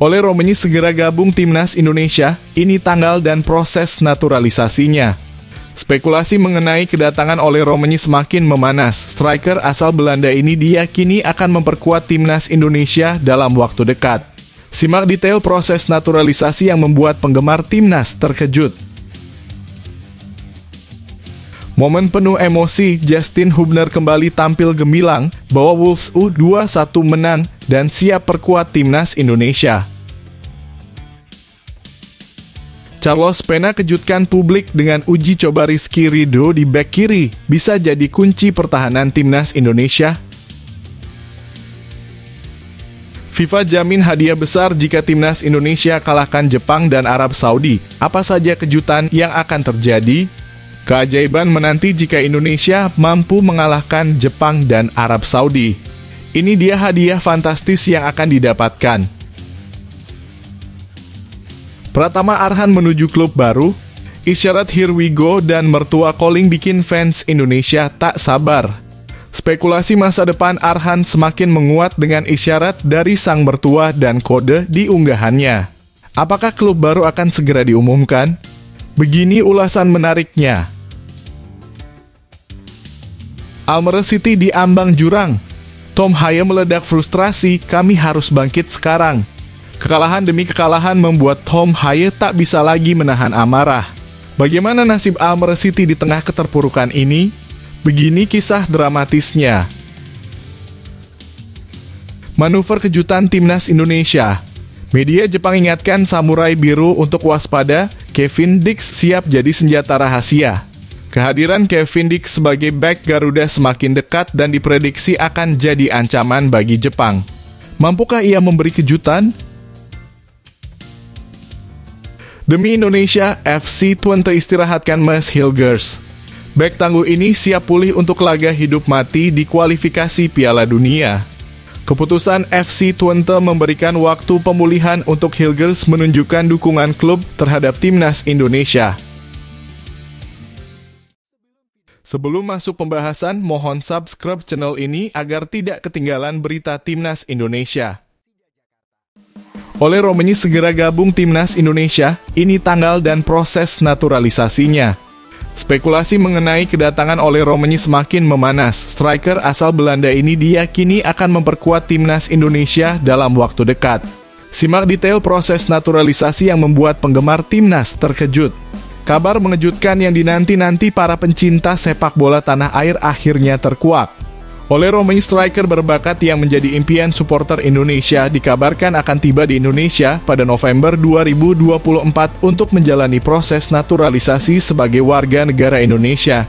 Ole Romenyi segera gabung timnas Indonesia, ini tanggal dan proses naturalisasinya. Spekulasi mengenai kedatangan Ole Romenyi semakin memanas. Striker asal Belanda ini diyakini akan memperkuat timnas Indonesia dalam waktu dekat. Simak detail proses naturalisasi yang membuat penggemar timnas terkejut. Momen penuh emosi, Justin Hubner kembali tampil gemilang bahwa Wolves U21 menang dan siap perkuat timnas Indonesia. Carlos Pena kejutkan publik dengan uji coba Rizky Ridho di bek kiri, bisa jadi kunci pertahanan timnas Indonesia. FIFA jamin hadiah besar jika timnas Indonesia kalahkan Jepang dan Arab Saudi. Apa saja kejutan yang akan terjadi? Keajaiban menanti jika Indonesia mampu mengalahkan Jepang dan Arab Saudi. Ini dia hadiah fantastis yang akan didapatkan. Pratama Arhan menuju klub baru. Isyarat Here We Go dan mertua calling bikin fans Indonesia tak sabar. Spekulasi masa depan Arhan semakin menguat dengan isyarat dari sang mertua dan kode di unggahannya. Apakah klub baru akan segera diumumkan? Begini ulasan menariknya. Almere City diambang jurang. Tom Haye meledak frustrasi, kami harus bangkit sekarang. Kekalahan demi kekalahan membuat Tom Haye tak bisa lagi menahan amarah. Bagaimana nasib Almere City di tengah keterpurukan ini? Begini kisah dramatisnya. Manuver kejutan timnas Indonesia. Media Jepang ingatkan Samurai Biru untuk waspada, Kevin Dix siap jadi senjata rahasia. Kehadiran Kevin Dix sebagai bek Garuda semakin dekat dan diprediksi akan jadi ancaman bagi Jepang. Mampukah ia memberi kejutan? Demi Indonesia, FC Twente istirahatkan Mads Hilgers. Bek tangguh ini siap pulih untuk laga hidup mati di kualifikasi Piala Dunia. Keputusan FC Twente memberikan waktu pemulihan untuk Hilgers menunjukkan dukungan klub terhadap timnas Indonesia. Sebelum masuk pembahasan, mohon subscribe channel ini agar tidak ketinggalan berita timnas Indonesia. Ole Romenyi segera gabung timnas Indonesia, ini tanggal dan proses naturalisasinya. Spekulasi mengenai kedatangan Ole Romenyi semakin memanas. Striker asal Belanda ini diyakini akan memperkuat timnas Indonesia dalam waktu dekat. Simak detail proses naturalisasi yang membuat penggemar timnas terkejut. Kabar mengejutkan yang dinanti-nanti para pencinta sepak bola tanah air akhirnya terkuak. Ole Romenyi striker berbakat yang menjadi impian supporter Indonesia dikabarkan akan tiba di Indonesia pada November 2024 untuk menjalani proses naturalisasi sebagai warga negara Indonesia.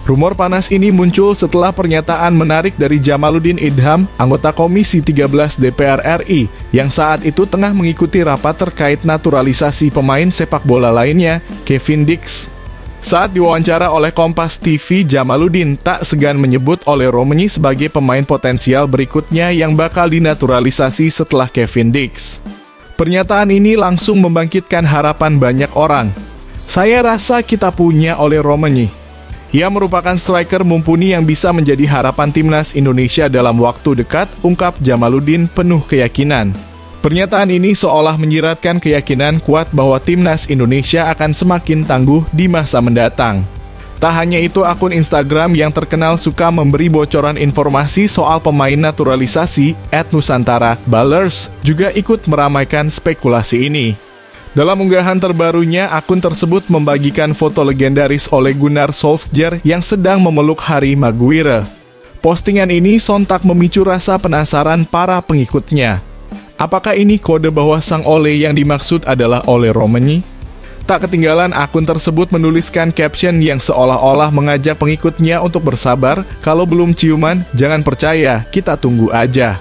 Rumor panas ini muncul setelah pernyataan menarik dari Jamaluddin Idham, anggota Komisi 13 DPR RI, yang saat itu tengah mengikuti rapat terkait naturalisasi pemain sepak bola lainnya, Kevin Dix. Saat diwawancara oleh Kompas TV, Jamaluddin tak segan menyebut Ole Romenyi sebagai pemain potensial berikutnya yang bakal dinaturalisasi setelah Kevin Dix. Pernyataan ini langsung membangkitkan harapan banyak orang. Saya rasa kita punya Ole Romenyi. Ia merupakan striker mumpuni yang bisa menjadi harapan timnas Indonesia dalam waktu dekat, ungkap Jamaluddin penuh keyakinan. Pernyataan ini seolah menyiratkan keyakinan kuat bahwa timnas Indonesia akan semakin tangguh di masa mendatang. Tak hanya itu, akun Instagram yang terkenal suka memberi bocoran informasi soal pemain naturalisasi @Nusantara Ballers juga ikut meramaikan spekulasi ini. Dalam unggahan terbarunya, akun tersebut membagikan foto legendaris Ole Gunnar Solskjaer yang sedang memeluk Harry Maguire. Postingan ini sontak memicu rasa penasaran para pengikutnya. Apakah ini kode bahwa sang Ole yang dimaksud adalah Ole Romenyi? Tak ketinggalan, akun tersebut menuliskan caption yang seolah-olah mengajak pengikutnya untuk bersabar. Kalau belum ciuman, jangan percaya, kita tunggu aja.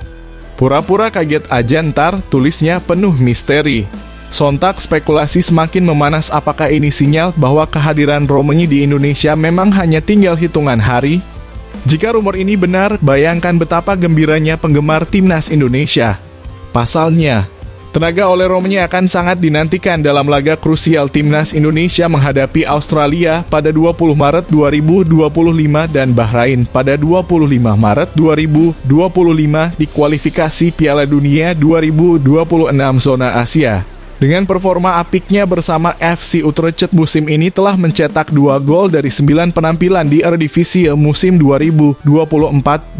Pura-pura kaget aja ntar, tulisnya penuh misteri. Sontak spekulasi semakin memanas, apakah ini sinyal bahwa kehadiran Romenyi di Indonesia memang hanya tinggal hitungan hari? Jika rumor ini benar, bayangkan betapa gembiranya penggemar timnas Indonesia. Pasalnya, Tenaga Ole Romeni akan sangat dinantikan dalam laga krusial Timnas Indonesia menghadapi Australia pada 20 Maret 2025 dan Bahrain pada 25 Maret 2025 di kualifikasi Piala Dunia 2026 zona Asia. Dengan performa apiknya bersama FC Utrecht musim ini telah mencetak 2 gol dari 9 penampilan di Eredivisie musim 2024-2025.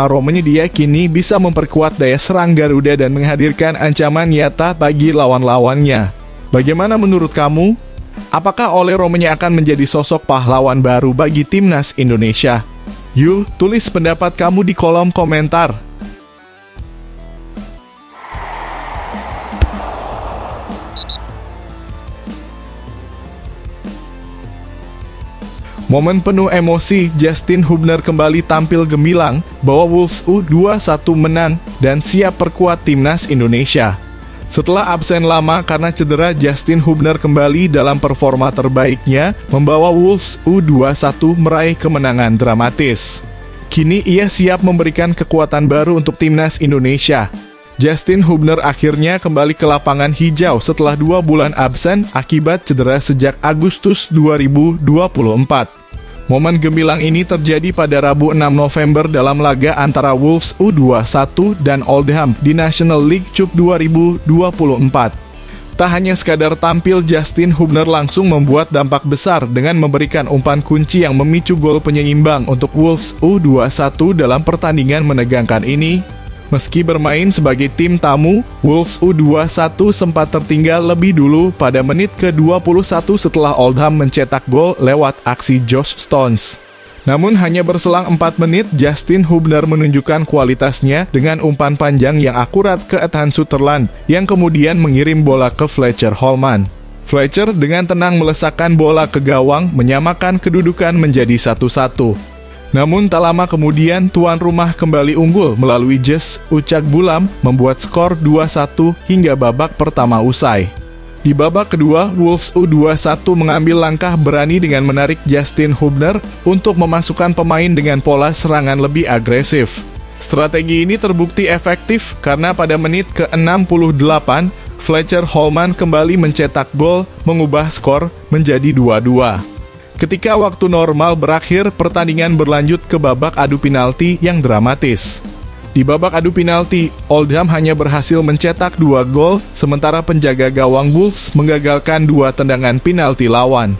Romeni diyakini bisa memperkuat daya serang Garuda dan menghadirkan ancaman nyata bagi lawan-lawannya. Bagaimana menurut kamu? Apakah Ole Romeni akan menjadi sosok pahlawan baru bagi Timnas Indonesia? Yuk, tulis pendapat kamu di kolom komentar. Momen penuh emosi, Justin Hubner kembali tampil gemilang bahwa Wolves U21 menang dan siap perkuat Timnas Indonesia. Setelah absen lama karena cedera, Justin Hubner kembali dalam performa terbaiknya, membawa Wolves U21 meraih kemenangan dramatis. Kini ia siap memberikan kekuatan baru untuk Timnas Indonesia. Justin Hubner akhirnya kembali ke lapangan hijau setelah 2 bulan absen akibat cedera sejak Agustus 2024. Momen gemilang ini terjadi pada Rabu 6 November dalam laga antara Wolves U21 dan Oldham di National League Cup 2024. Tak hanya sekadar tampil, Justin Hubner langsung membuat dampak besar dengan memberikan umpan kunci yang memicu gol penyeimbang untuk Wolves U21 dalam pertandingan menegangkan ini. Meski bermain sebagai tim tamu, Wolves U21 sempat tertinggal lebih dulu pada menit ke-21 setelah Oldham mencetak gol lewat aksi Josh Stones. Namun hanya berselang 4 menit, Justin Hubner menunjukkan kualitasnya dengan umpan panjang yang akurat ke Ethan Sutherland yang kemudian mengirim bola ke Fletcher Holman. Fletcher dengan tenang melesakkan bola ke gawang, menyamakan kedudukan menjadi 1-1. Namun tak lama kemudian tuan rumah kembali unggul melalui Jes Ucak Bulam membuat skor 2-1 hingga babak pertama usai. Di babak kedua, Wolves U21 mengambil langkah berani dengan menarik Justin Hubner untuk memasukkan pemain dengan pola serangan lebih agresif. Strategi ini terbukti efektif karena pada menit ke-68, Fletcher Holman kembali mencetak gol mengubah skor menjadi 2-2. Ketika waktu normal berakhir, pertandingan berlanjut ke babak adu penalti yang dramatis. Di babak adu penalti, Oldham hanya berhasil mencetak 2 gol, sementara penjaga gawang Wolves menggagalkan 2 tendangan penalti lawan.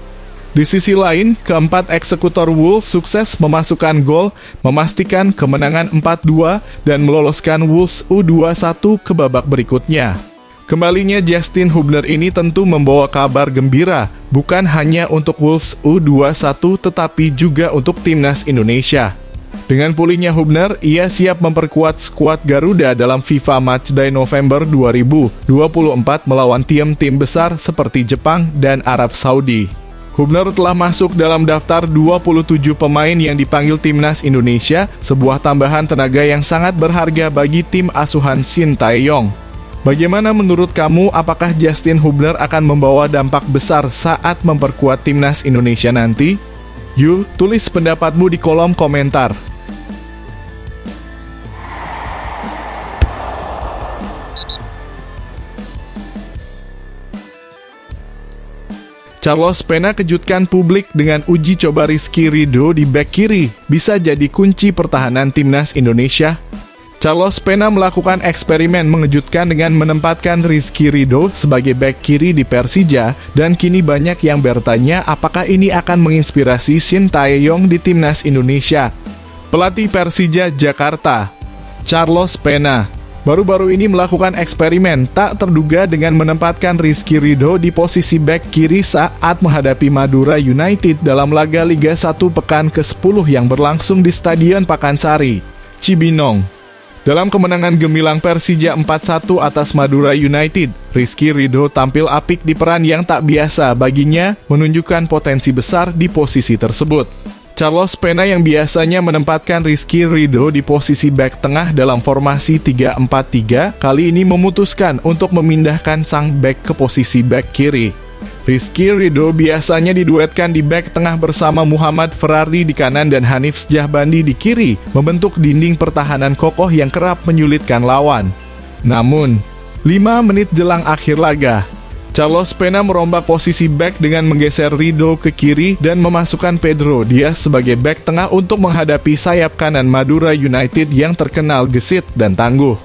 Di sisi lain, keempat eksekutor Wolves sukses memasukkan gol, memastikan kemenangan 4-2 dan meloloskan Wolves U21 ke babak berikutnya. Kembalinya Justin Hubner ini tentu membawa kabar gembira, bukan hanya untuk Wolves U21 tetapi juga untuk Timnas Indonesia. Dengan pulihnya Hubner, ia siap memperkuat skuad Garuda dalam FIFA Matchday November 2024 melawan tim-tim besar seperti Jepang dan Arab Saudi. Hubner telah masuk dalam daftar 27 pemain yang dipanggil Timnas Indonesia, sebuah tambahan tenaga yang sangat berharga bagi tim asuhan Shin Tae-yong. Bagaimana menurut kamu, apakah Justin Hubner akan membawa dampak besar saat memperkuat Timnas Indonesia nanti? Yuk, tulis pendapatmu di kolom komentar. Carlos Pena kejutkan publik dengan uji coba Rizky Ridho di bek kiri, bisa jadi kunci pertahanan Timnas Indonesia. Carlos Pena melakukan eksperimen mengejutkan dengan menempatkan Rizky Ridho sebagai bek kiri di Persija, dan kini banyak yang bertanya apakah ini akan menginspirasi Shin Tae-yong di Timnas Indonesia. Pelatih Persija Jakarta, Carlos Pena, baru-baru ini melakukan eksperimen tak terduga dengan menempatkan Rizky Ridho di posisi bek kiri saat menghadapi Madura United dalam laga Liga 1 pekan ke-10 yang berlangsung di Stadion Pakansari, Cibinong. Dalam kemenangan gemilang Persija 4-1 atas Madura United, Rizky Ridho tampil apik di peran yang tak biasa baginya, menunjukkan potensi besar di posisi tersebut. Carlos Pena yang biasanya menempatkan Rizky Ridho di posisi bek tengah dalam formasi 3-4-3, kali ini memutuskan untuk memindahkan sang bek ke posisi bek kiri. Rizky Ridho biasanya diduetkan di bek tengah bersama Muhammad Ferrari di kanan dan Hanif Sjahbandi di kiri, membentuk dinding pertahanan kokoh yang kerap menyulitkan lawan. Namun, 5 menit jelang akhir laga, Carlos Pena merombak posisi bek dengan menggeser Rido ke kiri dan memasukkan Pedro Diaz sebagai bek tengah untuk menghadapi sayap kanan Madura United yang terkenal gesit dan tangguh.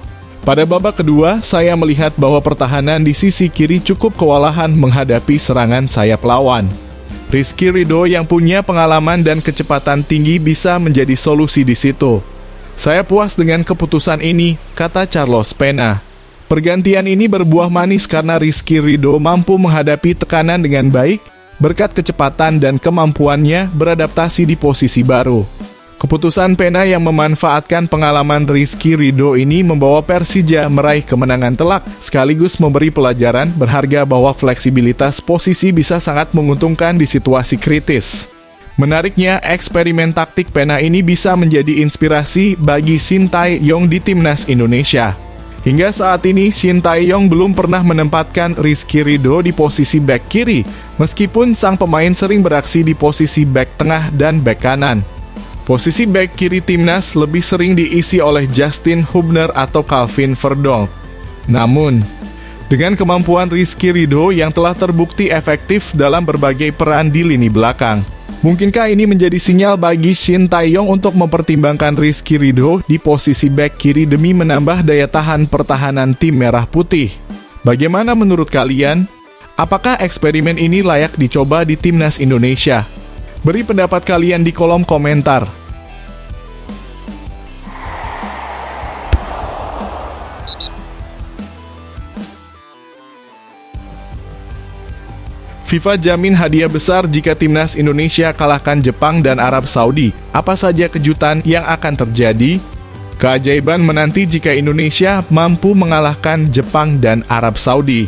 Pada babak kedua, saya melihat bahwa pertahanan di sisi kiri cukup kewalahan menghadapi serangan sayap lawan. Rizky Ridho yang punya pengalaman dan kecepatan tinggi bisa menjadi solusi di situ. Saya puas dengan keputusan ini, kata Carlos Pena. Pergantian ini berbuah manis karena Rizky Ridho mampu menghadapi tekanan dengan baik berkat kecepatan dan kemampuannya beradaptasi di posisi baru. Keputusan Pena yang memanfaatkan pengalaman Rizky Ridho ini membawa Persija meraih kemenangan telak sekaligus memberi pelajaran berharga bahwa fleksibilitas posisi bisa sangat menguntungkan di situasi kritis. Menariknya, eksperimen taktik Pena ini bisa menjadi inspirasi bagi Shin Tae-yong di timnas Indonesia. Hingga saat ini, Shin Tae-yong belum pernah menempatkan Rizky Ridho di posisi bek kiri, meskipun sang pemain sering beraksi di posisi bek tengah dan bek kanan. Posisi bek kiri timnas lebih sering diisi oleh Justin Hubner atau Calvin Verdonk. Namun, dengan kemampuan Rizky Ridho yang telah terbukti efektif dalam berbagai peran di lini belakang, mungkinkah ini menjadi sinyal bagi Shin Tae-yong untuk mempertimbangkan Rizky Ridho di posisi bek kiri demi menambah daya tahan pertahanan tim Merah Putih? Bagaimana menurut kalian? Apakah eksperimen ini layak dicoba di timnas Indonesia? Beri pendapat kalian di kolom komentar. FIFA jamin hadiah besar jika timnas Indonesia kalahkan Jepang dan Arab Saudi. Apa saja kejutan yang akan terjadi? Keajaiban menanti jika Indonesia mampu mengalahkan Jepang dan Arab Saudi.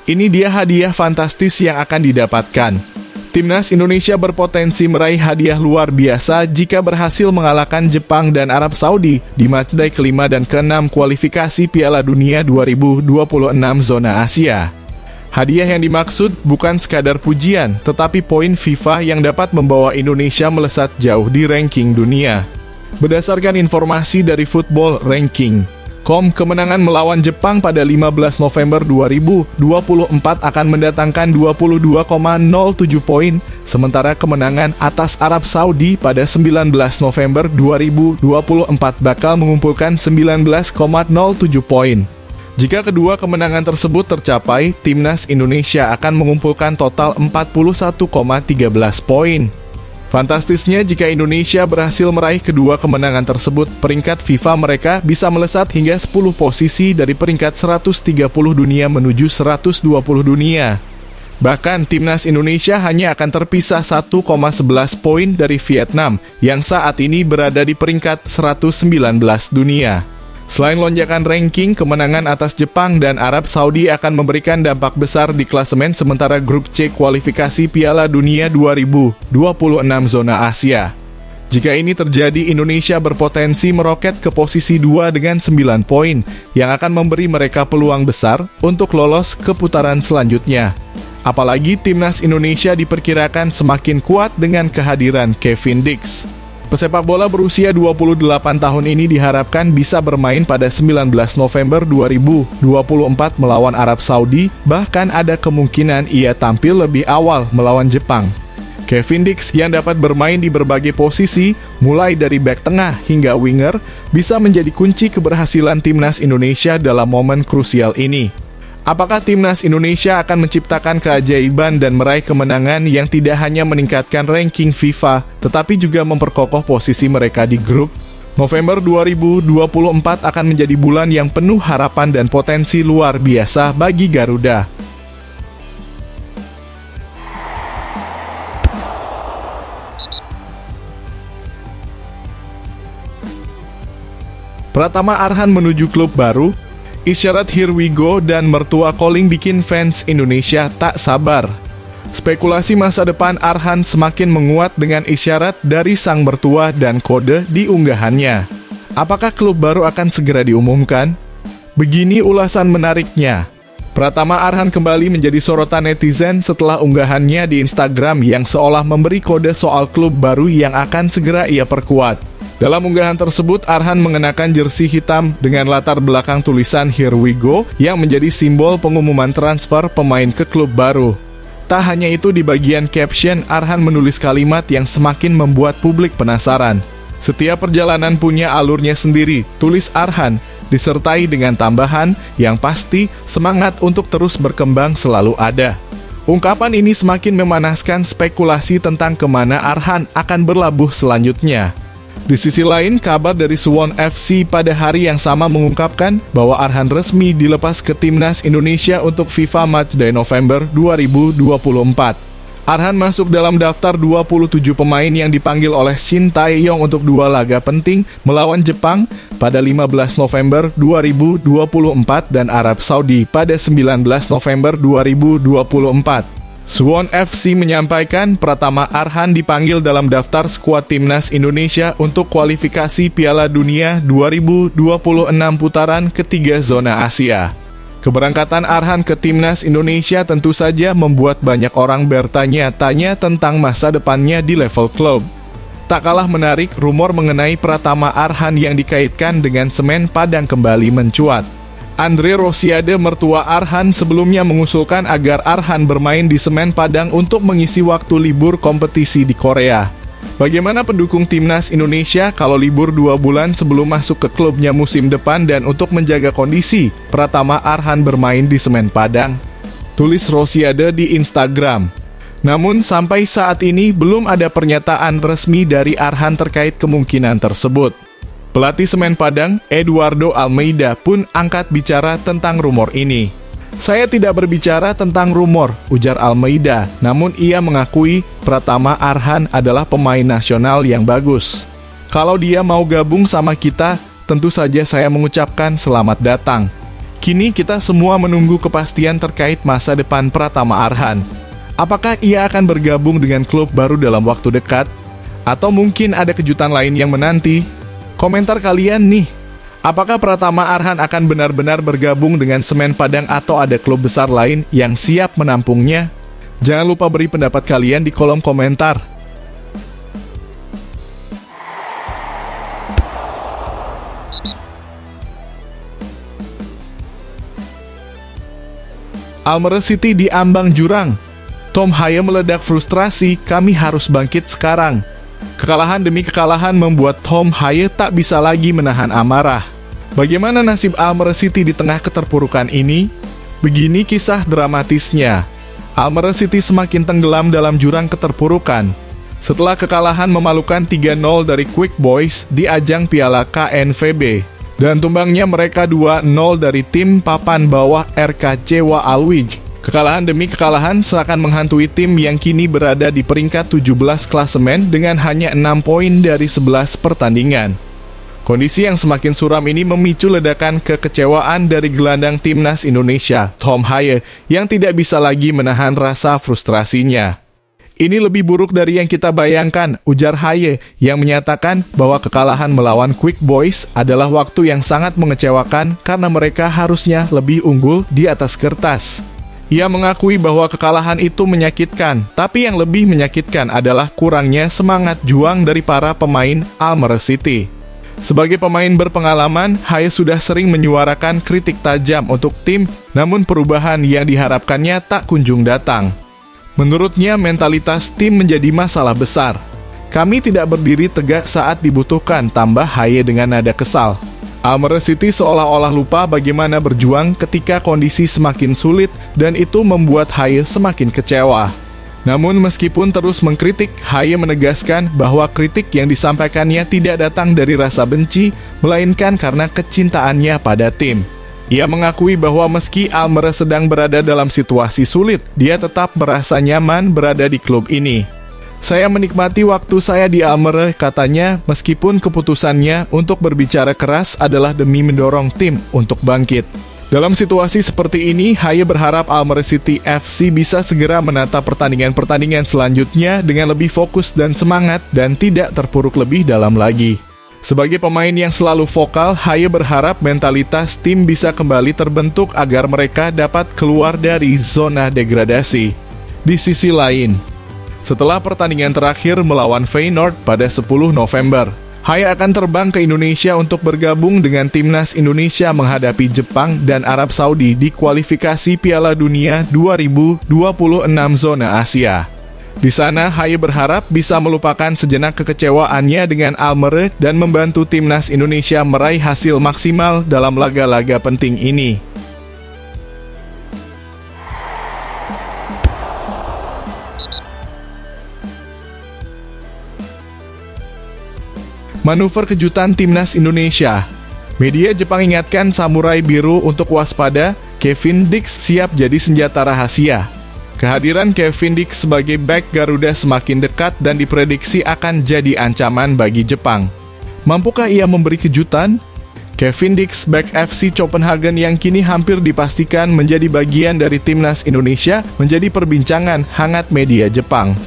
Ini dia hadiah fantastis yang akan didapatkan. Timnas Indonesia berpotensi meraih hadiah luar biasa jika berhasil mengalahkan Jepang dan Arab Saudi di matchday kelima dan keenam kualifikasi Piala Dunia 2026 zona Asia. Hadiah yang dimaksud bukan sekadar pujian, tetapi poin FIFA yang dapat membawa Indonesia melesat jauh di ranking dunia. Berdasarkan informasi dari Football Ranking.com, kemenangan melawan Jepang pada 15 November 2024 akan mendatangkan 22,07 poin, sementara kemenangan atas Arab Saudi pada 19 November 2024 bakal mengumpulkan 19,07 poin. Jika kedua kemenangan tersebut tercapai, timnas Indonesia akan mengumpulkan total 41,13 poin. Fantastisnya jika Indonesia berhasil meraih kedua kemenangan tersebut, peringkat FIFA mereka bisa melesat hingga 10 posisi dari peringkat 130 dunia menuju 120 dunia. Bahkan timnas Indonesia hanya akan terpisah 1,11 poin dari Vietnam yang saat ini berada di peringkat 119 dunia. Selain lonjakan ranking, kemenangan atas Jepang dan Arab Saudi akan memberikan dampak besar di klasemen sementara grup C kualifikasi Piala Dunia 2026 zona Asia. Jika ini terjadi, Indonesia berpotensi meroket ke posisi 2 dengan 9 poin, yang akan memberi mereka peluang besar untuk lolos ke putaran selanjutnya. Apalagi timnas Indonesia diperkirakan semakin kuat dengan kehadiran Kevin Dix. Pesepak bola berusia 28 tahun ini diharapkan bisa bermain pada 19 November 2024 melawan Arab Saudi, bahkan ada kemungkinan ia tampil lebih awal melawan Jepang. Kevin Dix yang dapat bermain di berbagai posisi, mulai dari bek tengah hingga winger, bisa menjadi kunci keberhasilan timnas Indonesia dalam momen krusial ini. Apakah timnas Indonesia akan menciptakan keajaiban dan meraih kemenangan yang tidak hanya meningkatkan ranking FIFA, tetapi juga memperkokoh posisi mereka di grup? November 2024 akan menjadi bulan yang penuh harapan dan potensi luar biasa bagi Garuda. Pratama Arhan menuju klub baru. Isyarat Here We Go dan mertua calling bikin fans Indonesia tak sabar. Spekulasi masa depan Arhan semakin menguat dengan isyarat dari sang mertua dan kode di unggahannya. Apakah klub baru akan segera diumumkan? Begini ulasan menariknya. Pratama Arhan kembali menjadi sorotan netizen setelah unggahannya di Instagram yang seolah memberi kode soal klub baru yang akan segera ia perkuat. Dalam unggahan tersebut, Arhan mengenakan jersey hitam dengan latar belakang tulisan Here We Go yang menjadi simbol pengumuman transfer pemain ke klub baru. Tak hanya itu, di bagian caption, Arhan menulis kalimat yang semakin membuat publik penasaran. Setiap perjalanan punya alurnya sendiri, tulis Arhan, disertai dengan tambahan yang pasti semangat untuk terus berkembang selalu ada. Ungkapan ini semakin memanaskan spekulasi tentang kemana Arhan akan berlabuh selanjutnya. Di sisi lain, kabar dari Suwon FC pada hari yang sama mengungkapkan bahwa Arhan resmi dilepas ke Timnas Indonesia untuk FIFA Matchday November 2024. Arhan masuk dalam daftar 27 pemain yang dipanggil oleh Shin Tae-yong untuk 2 laga penting melawan Jepang pada 15 November 2024 dan Arab Saudi pada 19 November 2024. Suwon FC menyampaikan Pratama Arhan dipanggil dalam daftar skuad Timnas Indonesia untuk kualifikasi Piala Dunia 2026 putaran ketiga zona Asia. Keberangkatan Arhan ke Timnas Indonesia tentu saja membuat banyak orang bertanya-tanya tentang masa depannya di level klub. Tak kalah menarik, rumor mengenai Pratama Arhan yang dikaitkan dengan Semen Padang kembali mencuat. Andre Rosiade, mertua Arhan, sebelumnya mengusulkan agar Arhan bermain di Semen Padang untuk mengisi waktu libur kompetisi di Korea. Bagaimana pendukung Timnas Indonesia kalau libur 2 bulan sebelum masuk ke klubnya musim depan dan untuk menjaga kondisi, Pratama Arhan bermain di Semen Padang? Tulis Rosiade di Instagram. Namun sampai saat ini belum ada pernyataan resmi dari Arhan terkait kemungkinan tersebut. Pelatih Semen Padang, Eduardo Almeida, pun angkat bicara tentang rumor ini. Saya tidak berbicara tentang rumor, ujar Almeida, namun ia mengakui Pratama Arhan adalah pemain nasional yang bagus. Kalau dia mau gabung sama kita, tentu saja saya mengucapkan selamat datang. Kini kita semua menunggu kepastian terkait masa depan Pratama Arhan. Apakah ia akan bergabung dengan klub baru dalam waktu dekat? Atau mungkin ada kejutan lain yang menanti? Komentar kalian nih, apakah Pratama Arhan akan benar-benar bergabung dengan Semen Padang atau ada klub besar lain yang siap menampungnya? Jangan lupa beri pendapat kalian di kolom komentar. Almere City diambang jurang. Tom Haye meledak frustrasi, kami harus bangkit sekarang. Kekalahan demi kekalahan membuat Tom Haye tak bisa lagi menahan amarah. Bagaimana nasib Almere City di tengah keterpurukan ini? Begini kisah dramatisnya. Almere City semakin tenggelam dalam jurang keterpurukan. Setelah kekalahan memalukan 3-0 dari Quick Boys di ajang Piala KNVB, dan tumbangnya mereka 2-0 dari tim papan bawah RK Cewa Alwij. Kekalahan demi kekalahan seakan menghantui tim yang kini berada di peringkat 17 klasemen dengan hanya 6 poin dari 11 pertandingan. Kondisi yang semakin suram ini memicu ledakan kekecewaan dari gelandang Timnas Indonesia, Tom Haye, yang tidak bisa lagi menahan rasa frustrasinya. Ini lebih buruk dari yang kita bayangkan, ujar Haye, yang menyatakan bahwa kekalahan melawan Quick Boys adalah waktu yang sangat mengecewakan karena mereka harusnya lebih unggul di atas kertas. Ia mengakui bahwa kekalahan itu menyakitkan, tapi yang lebih menyakitkan adalah kurangnya semangat juang dari para pemain Almere City. Sebagai pemain berpengalaman, Haye sudah sering menyuarakan kritik tajam untuk tim, namun perubahan yang diharapkannya tak kunjung datang. Menurutnya, mentalitas tim menjadi masalah besar. Kami tidak berdiri tegak saat dibutuhkan, tambah Haye dengan nada kesal. Almere City seolah-olah lupa bagaimana berjuang ketika kondisi semakin sulit dan itu membuat Haye semakin kecewa. Namun meskipun terus mengkritik, Haye menegaskan bahwa kritik yang disampaikannya tidak datang dari rasa benci, melainkan karena kecintaannya pada tim. Ia mengakui bahwa meski Almere sedang berada dalam situasi sulit, dia tetap merasa nyaman berada di klub ini. Saya menikmati waktu saya di Almere, katanya, meskipun keputusannya untuk berbicara keras adalah demi mendorong tim untuk bangkit. Dalam situasi seperti ini, Haye berharap Almere City FC bisa segera menata pertandingan-pertandingan selanjutnya dengan lebih fokus dan semangat dan tidak terpuruk lebih dalam lagi. Sebagai pemain yang selalu vokal, Haye berharap mentalitas tim bisa kembali terbentuk agar mereka dapat keluar dari zona degradasi. Di sisi lain, setelah pertandingan terakhir melawan Feyenoord pada 10 November, Hai akan terbang ke Indonesia untuk bergabung dengan timnas Indonesia menghadapi Jepang dan Arab Saudi di kualifikasi Piala Dunia 2026 zona Asia. Di sana, Hai berharap bisa melupakan sejenak kekecewaannya dengan Almere dan membantu timnas Indonesia meraih hasil maksimal dalam laga-laga penting ini. Manuver kejutan timnas Indonesia. Media Jepang ingatkan Samurai Biru untuk waspada, Kevin Dix siap jadi senjata rahasia. Kehadiran Kevin Dix sebagai bek Garuda semakin dekat dan diprediksi akan jadi ancaman bagi Jepang. Mampukah ia memberi kejutan? Kevin Dix, bek FC Copenhagen yang kini hampir dipastikan menjadi bagian dari timnas Indonesia, menjadi perbincangan hangat media Jepang.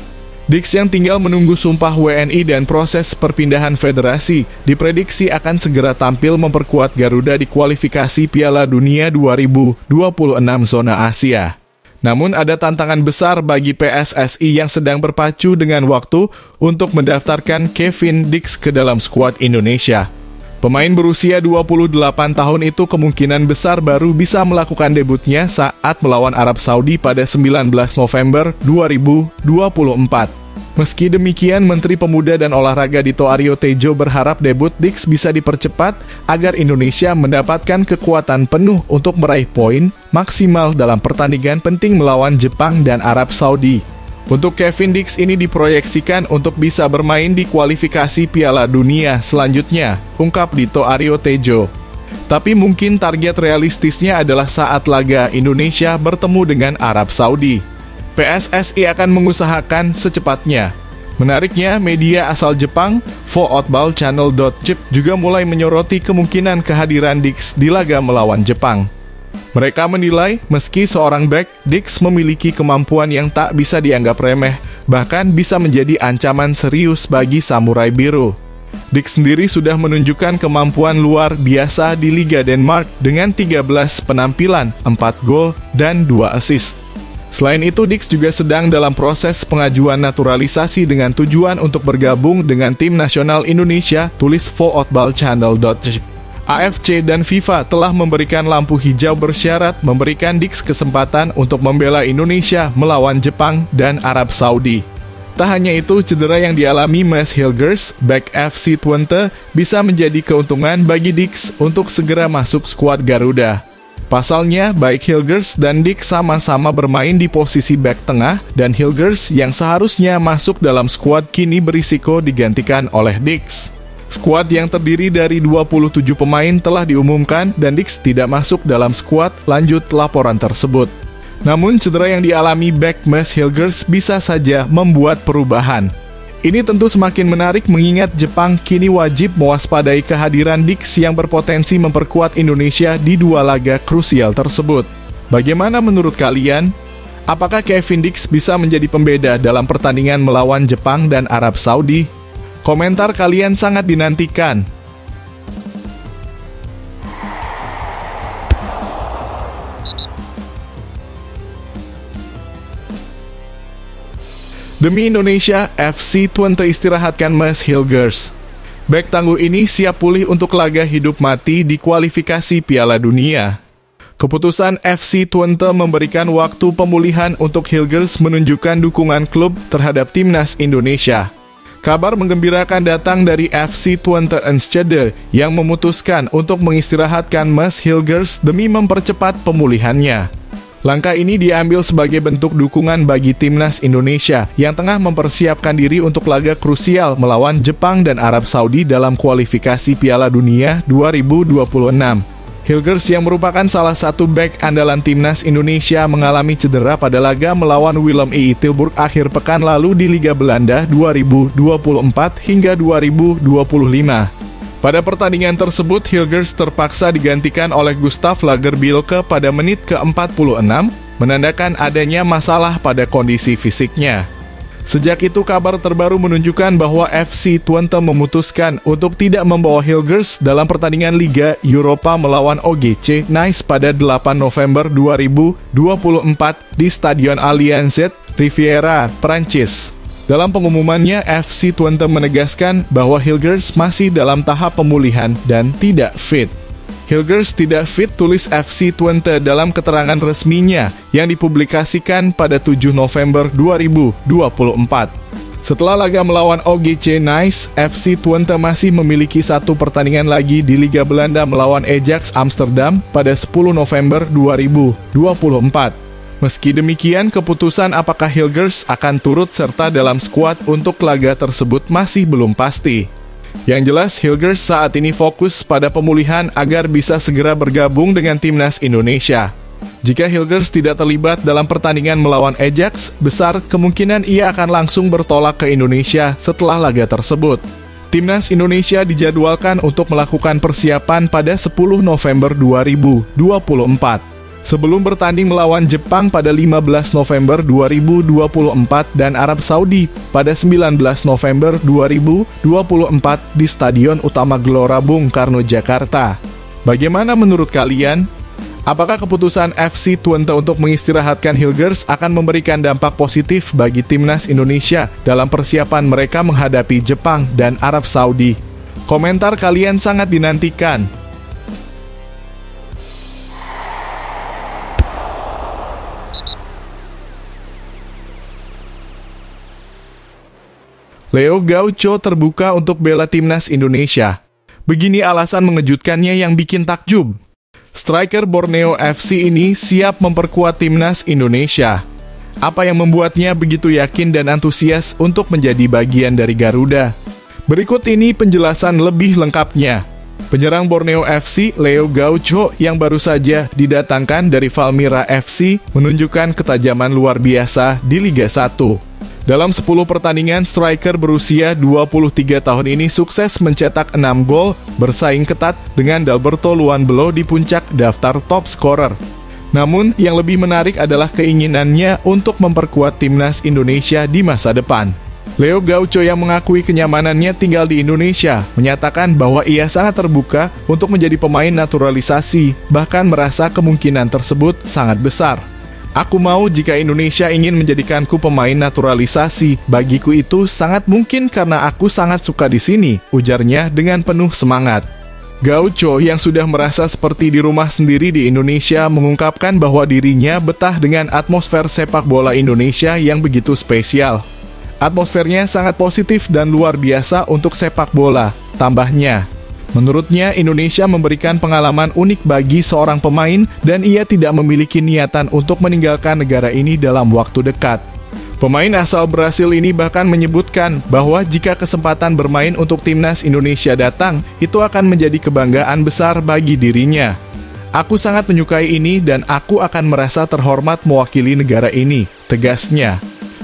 Dix yang tinggal menunggu sumpah WNI dan proses perpindahan federasi, diprediksi akan segera tampil memperkuat Garuda di kualifikasi Piala Dunia 2026 zona Asia. Namun ada tantangan besar bagi PSSI yang sedang berpacu dengan waktu untuk mendaftarkan Kevin Dix ke dalam skuad Indonesia. Pemain berusia 28 tahun itu kemungkinan besar baru bisa melakukan debutnya saat melawan Arab Saudi pada 19 November 2024. Meski demikian, Menteri Pemuda dan Olahraga Dito Aryo Tejo berharap debut Dix bisa dipercepat agar Indonesia mendapatkan kekuatan penuh untuk meraih poin maksimal dalam pertandingan penting melawan Jepang dan Arab Saudi. Untuk Kevin Dix ini diproyeksikan untuk bisa bermain di kualifikasi Piala Dunia selanjutnya, ungkap Dito Aryo Tejo. Tapi mungkin target realistisnya adalah saat laga Indonesia bertemu dengan Arab Saudi. PSSI akan mengusahakan secepatnya. Menariknya, media asal Jepang, footballchannel.jp juga mulai menyoroti kemungkinan kehadiran Dix di laga melawan Jepang. Mereka menilai, meski seorang bek, Dix memiliki kemampuan yang tak bisa dianggap remeh, bahkan bisa menjadi ancaman serius bagi Samurai Biru. Dix sendiri sudah menunjukkan kemampuan luar biasa di Liga Denmark dengan 13 penampilan, 4 gol, dan 2 assist. Selain itu, Dix juga sedang dalam proses pengajuan naturalisasi dengan tujuan untuk bergabung dengan tim nasional Indonesia, tulis footballchannel.jp. AFC dan FIFA telah memberikan lampu hijau bersyarat memberikan Dix kesempatan untuk membela Indonesia melawan Jepang dan Arab Saudi. Tak hanya itu, cedera yang dialami Mads Hilgers, bek FC Twente, bisa menjadi keuntungan bagi Dix untuk segera masuk skuad Garuda. Pasalnya, baik Hilgers dan Dix sama-sama bermain di posisi bek tengah, dan Hilgers yang seharusnya masuk dalam skuad kini berisiko digantikan oleh Dix. Skuad yang terdiri dari 27 pemain telah diumumkan dan Dix tidak masuk dalam skuad, lanjut laporan tersebut. Namun cedera yang dialami bek Mads Hilgers bisa saja membuat perubahan. Ini tentu semakin menarik mengingat Jepang kini wajib mewaspadai kehadiran Dix yang berpotensi memperkuat Indonesia di dua laga krusial tersebut. Bagaimana menurut kalian? Apakah Kevin Dix bisa menjadi pembeda dalam pertandingan melawan Jepang dan Arab Saudi? Komentar kalian sangat dinantikan. Demi Indonesia, FC Twente istirahatkan Mads Hilgers. Bek tangguh ini siap pulih untuk laga hidup mati di kualifikasi Piala Dunia. Keputusan FC Twente memberikan waktu pemulihan untuk Hilgers menunjukkan dukungan klub terhadap timnas Indonesia. Kabar menggembirakan datang dari FC Twente Enschede yang memutuskan untuk mengistirahatkan Mads Hilgers demi mempercepat pemulihannya. Langkah ini diambil sebagai bentuk dukungan bagi timnas Indonesia yang tengah mempersiapkan diri untuk laga krusial melawan Jepang dan Arab Saudi dalam kualifikasi Piala Dunia 2026. Hilgers yang merupakan salah satu bek andalan timnas Indonesia mengalami cedera pada laga melawan Willem II Tilburg akhir pekan lalu di Liga Belanda 2024 hingga 2025. Pada pertandingan tersebut, Hilgers terpaksa digantikan oleh Gustav Lagerbielke pada menit ke-46, menandakan adanya masalah pada kondisi fisiknya. Sejak itu, kabar terbaru menunjukkan bahwa FC Twente memutuskan untuk tidak membawa Hilgers dalam pertandingan Liga Eropa melawan OGC Nice pada 8 November 2024 di Stadion Allianz Riviera, Prancis. Dalam pengumumannya, FC Twente menegaskan bahwa Hilgers masih dalam tahap pemulihan dan tidak fit. Hilgers tidak fit, tulis FC Twente dalam keterangan resminya yang dipublikasikan pada 7 November 2024. Setelah laga melawan OGC Nice, FC Twente masih memiliki satu pertandingan lagi di Liga Belanda melawan Ajax Amsterdam pada 10 November 2024. Meski demikian, keputusan apakah Hilgers akan turut serta dalam skuad untuk laga tersebut masih belum pasti. Yang jelas, Hilgers saat ini fokus pada pemulihan agar bisa segera bergabung dengan timnas Indonesia. Jika Hilgers tidak terlibat dalam pertandingan melawan Ajax, besar kemungkinan ia akan langsung bertolak ke Indonesia setelah laga tersebut. Timnas Indonesia dijadwalkan untuk melakukan persiapan pada 10 November 2024. Sebelum bertanding melawan Jepang pada 15 November 2024 dan Arab Saudi pada 19 November 2024 di Stadion Utama Gelora Bung Karno, Jakarta. Bagaimana menurut kalian? Apakah keputusan FC Twente untuk mengistirahatkan Hilgers akan memberikan dampak positif bagi timnas Indonesia dalam persiapan mereka menghadapi Jepang dan Arab Saudi? Komentar kalian sangat dinantikan. Leo Gaucho terbuka untuk bela timnas Indonesia. Begini alasan mengejutkannya yang bikin takjub. Striker Borneo FC ini siap memperkuat timnas Indonesia. Apa yang membuatnya begitu yakin dan antusias untuk menjadi bagian dari Garuda? Berikut ini penjelasan lebih lengkapnya. Penyerang Borneo FC, Leo Gaucho, yang baru saja didatangkan dari Valmira FC, menunjukkan ketajaman luar biasa di Liga 1. Dalam 10 pertandingan, striker berusia 23 tahun ini sukses mencetak 6 gol, bersaing ketat dengan Dalberto Luanbelo di puncak daftar top scorer. Namun, yang lebih menarik adalah keinginannya untuk memperkuat timnas Indonesia di masa depan. Leo Gaucho yang mengakui kenyamanannya tinggal di Indonesia, menyatakan bahwa ia sangat terbuka untuk menjadi pemain naturalisasi, bahkan merasa kemungkinan tersebut sangat besar. Aku mau jika Indonesia ingin menjadikanku pemain naturalisasi. Bagiku itu sangat mungkin karena aku sangat suka di sini, ujarnya dengan penuh semangat. Gaucho yang sudah merasa seperti di rumah sendiri di Indonesia mengungkapkan bahwa dirinya betah dengan atmosfer sepak bola Indonesia yang begitu spesial. Atmosfernya sangat positif dan luar biasa untuk sepak bola, tambahnya. Menurutnya, Indonesia memberikan pengalaman unik bagi seorang pemain dan ia tidak memiliki niatan untuk meninggalkan negara ini dalam waktu dekat. Pemain asal Brasil ini bahkan menyebutkan bahwa jika kesempatan bermain untuk timnas Indonesia datang, itu akan menjadi kebanggaan besar bagi dirinya. Aku sangat menyukai ini dan aku akan merasa terhormat mewakili negara ini, tegasnya.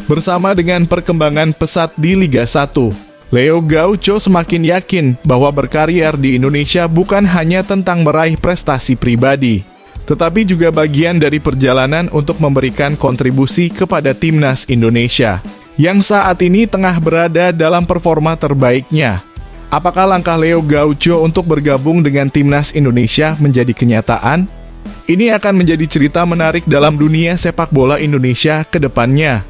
Bersama dengan perkembangan pesat di Liga 1, Leo Gaucho semakin yakin bahwa berkarier di Indonesia bukan hanya tentang meraih prestasi pribadi, tetapi juga bagian dari perjalanan untuk memberikan kontribusi kepada timnas Indonesia, yang saat ini tengah berada dalam performa terbaiknya. Apakah langkah Leo Gaucho untuk bergabung dengan timnas Indonesia menjadi kenyataan? Ini akan menjadi cerita menarik dalam dunia sepak bola Indonesia ke depannya.